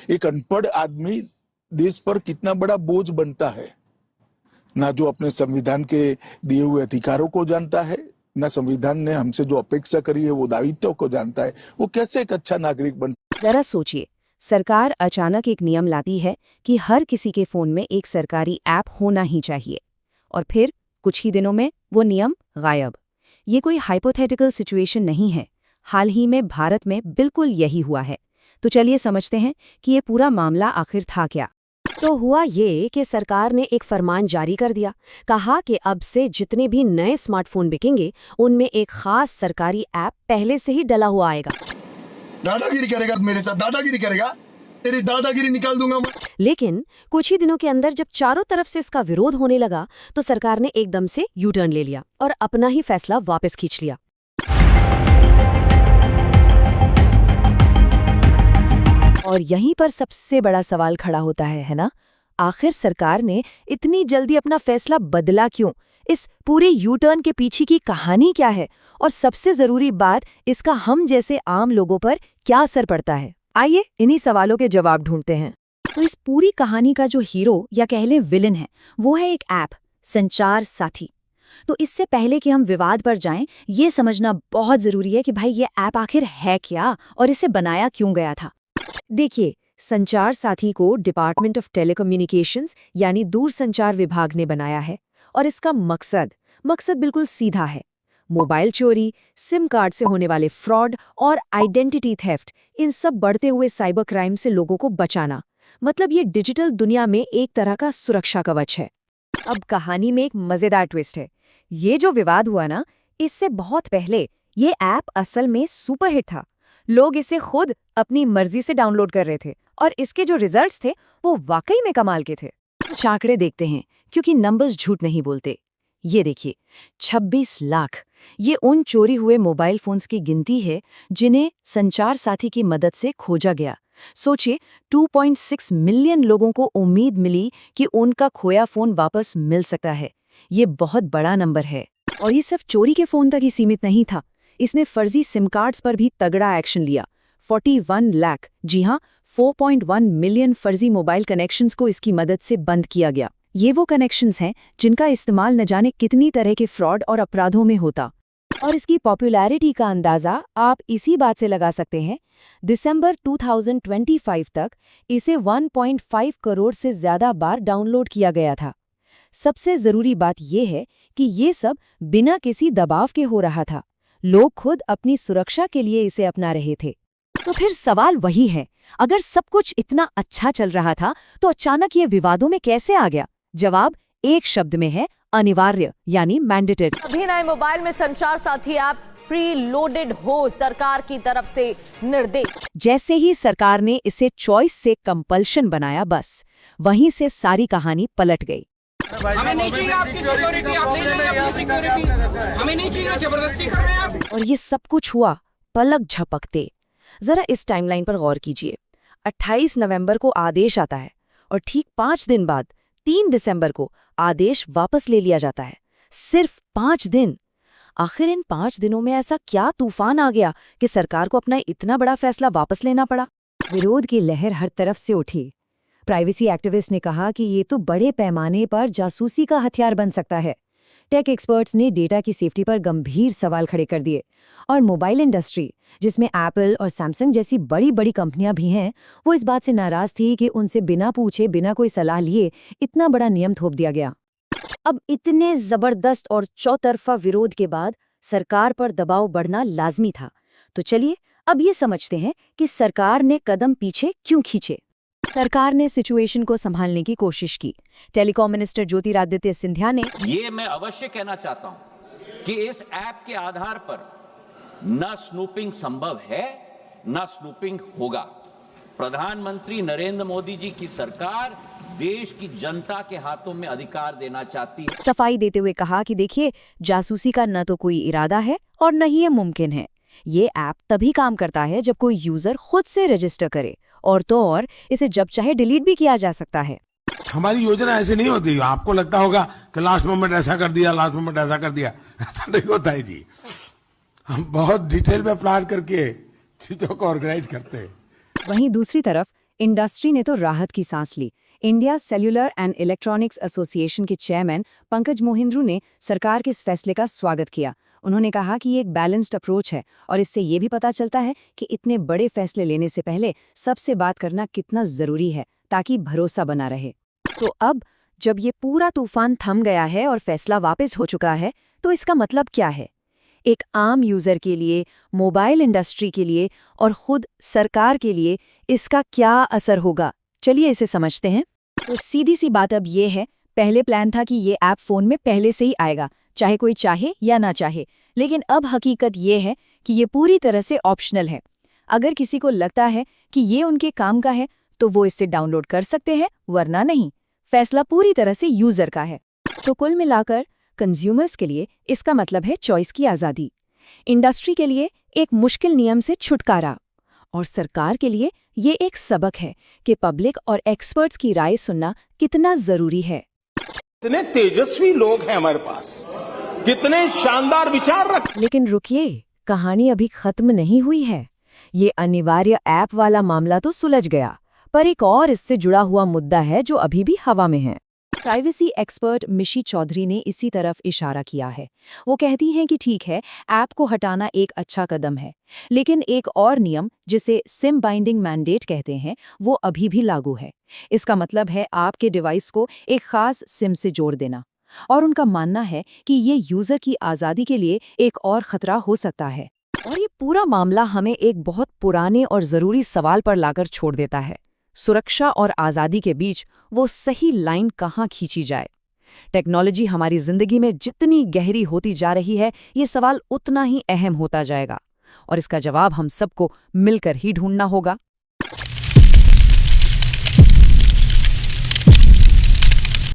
एक अनपढ़ आदमी देश पर कितना बड़ा बोझ बनता है, ना जो अपने संविधान के दिए हुए अधिकारों को जानता है, ना संविधान ने हमसे जो अपेक्षा करी है वो दायित्व को जानता है, वो कैसे एक अच्छा नागरिक बन। जरा सोचिए, सरकार अचानक एक नियम लाती है कि हर किसी के फोन में एक सरकारी ऐप होना ही चाहिए, और फिर कुछ ही दिनों में वो नियम गायब। ये कोई हाइपोथेटिकल सिचुएशन नहीं है, हाल ही में भारत में बिल्कुल यही हुआ है। तो चलिए समझते हैं कि ये पूरा मामला आखिर था क्या। तो हुआ ये कि सरकार ने एक फरमान जारी कर दिया, कहा कि अब से जितने भी नए स्मार्टफोन बिकेंगे उनमें एक खास सरकारी ऐप पहले से ही डला हुआ आएगा। दादागिरी करेगा मेरे साथ, दादागिरी करेगा, तेरी दादागिरी निकाल दूंगा मैं। लेकिन कुछ ही दिनों के अंदर जब चारों तरफ से इसका विरोध होने लगा तो सरकार ने एकदम से यू टर्न ले लिया और अपना ही फैसला वापस खींच लिया। और यहीं पर सबसे बड़ा सवाल खड़ा होता है ना? आखिर सरकार ने इतनी जल्दी अपना फैसला बदला क्यों? इस पूरे यू टर्न के पीछे की कहानी क्या है? और सबसे जरूरी बात, इसका हम जैसे आम लोगों पर क्या असर पड़ता है? आइए इन्हीं सवालों के जवाब ढूंढते हैं। तो इस पूरी कहानी का जो हीरो या कह लें विलन है, वो है एक ऐप, संचार साथी। तो इससे पहले कि हम विवाद पर जाएं, ये समझना बहुत जरूरी है कि भाई ये ऐप आखिर है क्या और इसे बनाया क्यों गया था। देखिए, संचार साथी को डिपार्टमेंट ऑफ टेलीकम्युनिकेशंस यानी दूरसंचार विभाग ने बनाया है, और इसका मकसद बिल्कुल सीधा है। मोबाइल चोरी, सिम कार्ड से होने वाले फ्रॉड और आइडेंटिटी थेफ्ट, इन सब बढ़ते हुए साइबर क्राइम से लोगों को बचाना। मतलब ये डिजिटल दुनिया में एक तरह का सुरक्षा कवच है। अब कहानी में एक मजेदार ट्विस्ट है। ये जो विवाद हुआ ना, इससे बहुत पहले ये ऐप असल में सुपरहिट था। लोग इसे खुद अपनी मर्जी से डाउनलोड कर रहे थे, और इसके जो रिजल्ट्स थे वो वाकई में कमाल के थे। कुछ आंकड़े देखते हैं, क्योंकि नंबर्स झूठ नहीं बोलते। ये देखिए, 26 लाख, ये उन चोरी हुए मोबाइल फोन्स की गिनती है जिन्हें संचार साथी की मदद से खोजा गया। सोचिए, 2.6 मिलियन लोगों को उम्मीद मिली कि उनका खोया फोन वापस मिल सकता है। ये बहुत बड़ा नंबर है। और ये सिर्फ चोरी के फोन तक ही सीमित नहीं था। इसने फर्जी सिम कार्ड्स पर भी तगड़ा एक्शन लिया। 41 लाख, जी हाँ, 4.1 मिलियन फर्जी मोबाइल कनेक्शंस को इसकी मदद से बंद किया गया। ये वो कनेक्शंस हैं जिनका इस्तेमाल न जाने कितनी तरह के फ्रॉड और अपराधों में होता। और इसकी पॉपुलैरिटी का अंदाज़ा आप इसी बात से लगा सकते हैं। दिसंबर 2025 तक इसे 1.5 करोड़ से ज़्यादा बार डाउनलोड किया गया था। सबसे ज़रूरी बात यह है कि ये सब बिना किसी दबाव के हो रहा था। लोग खुद अपनी सुरक्षा के लिए इसे अपना रहे थे। तो फिर सवाल वही है, अगर सब कुछ इतना अच्छा चल रहा था तो अचानक ये विवादों में कैसे आ गया? जवाब एक शब्द में है, अनिवार्य, यानी मैंडेटरी। अभी नए मोबाइल में संचार साथी ऐप प्री लोडेड हो, सरकार की तरफ से निर्देश। जैसे ही सरकार ने इसे चॉइस से कंपल्शन बनाया, बस वहीं से सारी कहानी पलट गई। हमें नहीं चाहिए आपकी सिक्योरिटी, आप ले जाइए अपनी सिक्योरिटी, हमें नहीं चाहिए, जबरदस्ती कर रहे हैं आप। और ये सब कुछ हुआ पलक झपकते। जरा इस टाइमलाइन पर गौर कीजिए। 28 नवंबर को आदेश आता है, और ठीक 5 दिन बाद 3 दिसंबर को आदेश वापस ले लिया जाता है। सिर्फ 5 दिन। आखिर इन 5 दिनों में ऐसा क्या तूफान आ गया कि सरकार को अपना इतना बड़ा फैसला वापस लेना पड़ा? विरोध की लहर हर तरफ से उठी। प्राइवेसी एक्टिविस्ट ने कहा कि ये तो बड़े पैमाने पर जासूसी का हथियार बन सकता है। टेक एक्सपर्ट्स ने डेटा की सेफ्टी पर गंभीर सवाल खड़े कर दिए। और मोबाइल इंडस्ट्री, जिसमें एप्पल और सैमसंग जैसी बड़ी बड़ी कंपनियां भी हैं, वो इस बात से नाराज थी कि उनसे बिना पूछे, बिना कोई सलाह लिए इतना बड़ा नियम थोप दिया गया। अब इतने जबरदस्त और चौतरफा विरोध के बाद सरकार पर दबाव बढ़ना लाजमी था। तो चलिए अब ये समझते हैं कि सरकार ने कदम पीछे क्यों खींचे। सरकार ने सिचुएशन को संभालने की कोशिश की। टेलीकॉम मिनिस्टर ज्योतिरादित्य सिंधिया ने ये मैं अवश्य कहना चाहता हूं कि इस ऐप के आधार पर न स्नूपिंग संभव है, न स्नूपिंग होगा। प्रधानमंत्री नरेंद्र मोदी जी की सरकार देश की जनता के हाथों में अधिकार देना चाहती है। सफाई देते हुए कहा कि देखिए, जासूसी का न तो कोई इरादा है और न ही ये मुमकिन है। ये ऐप तभी काम करता है जब कोई यूजर खुद से रजिस्टर करे, और तो और इसे जब चाहे डिलीट भी किया जा सकता है। हमारी योजना ऐसे नहीं होती। आपको लगता होगा कि लास्ट मोमेंट ऐसा कर दिया, लास्ट मोमेंट ऐसा कर दिया। ऐसा नहीं होता है जी। हम बहुत डिटेल में प्लान करके चीजों को ऑर्गेनाइज करते हैं। वहीं दूसरी तरफ इंडस्ट्री ने तो राहत की सांस ली। India cellular and electronics association के चेयरमैन पंकज मोहिंद्रू ने सरकार के इस फैसले का स्वागत किया। उन्होंने कहा कि ये एक बैलेंस्ड अप्रोच है और इससे ये भी पता चलता है कि इतने बड़े फैसले लेने से पहले सबसे बात करना कितना जरूरी है ताकि भरोसा बना रहे। तो अब जब ये पूरा तूफान थम गया है और फैसला वापस हो चुका है, तो इसका मतलब क्या है एक आम यूजर के लिए, मोबाइल इंडस्ट्री के लिए और खुद सरकार के लिए इसका क्या असर होगा? चलिए इसे समझते हैं। तो सीधी सी बात अब ये है, पहले प्लान था कि ये ऐप फोन में पहले से ही आएगा, चाहे कोई चाहे या ना चाहे। लेकिन अब हकीकत ये है कि ये पूरी तरह से ऑप्शनल है। अगर किसी को लगता है कि ये उनके काम का है तो वो इससे डाउनलोड कर सकते हैं, वरना नहीं। फैसला पूरी तरह से यूजर का है। तो कुल मिलाकर कंज्यूमर्स के लिए इसका मतलब है चॉइस की आज़ादी, इंडस्ट्री के लिए एक मुश्किल नियम से छुटकारा, और सरकार के लिए ये एक सबक है कि पब्लिक और एक्सपर्ट्स की राय सुनना कितना जरूरी है। कितने तेजस्वी लोग हैं हमारे पास, कितने शानदार विचार रख। लेकिन रुकिए, कहानी अभी खत्म नहीं हुई है। ये अनिवार्य ऐप वाला मामला तो सुलझ गया, पर एक और इससे जुड़ा हुआ मुद्दा है जो अभी भी हवा में है। प्राइवेसी एक्सपर्ट मिशी चौधरी ने इसी तरफ इशारा किया है। वो कहती हैं कि ठीक है, ऐप को हटाना एक अच्छा कदम है, लेकिन एक और नियम जिसे सिम बाइंडिंग मैंडेट कहते हैं वो अभी भी लागू है। इसका मतलब है आपके डिवाइस को एक खास सिम से जोड़ देना, और उनका मानना है कि ये यूजर की आज़ादी के लिए एक और खतरा हो सकता है। और ये पूरा मामला हमें एक बहुत पुराने और ज़रूरी सवाल पर लाकर छोड़ देता है, सुरक्षा और आज़ादी के बीच वो सही लाइन कहाँ खींची जाए। टेक्नोलॉजी हमारी जिंदगी में जितनी गहरी होती जा रही है, ये सवाल उतना ही अहम होता जाएगा, और इसका जवाब हम सबको मिलकर ही ढूंढना होगा।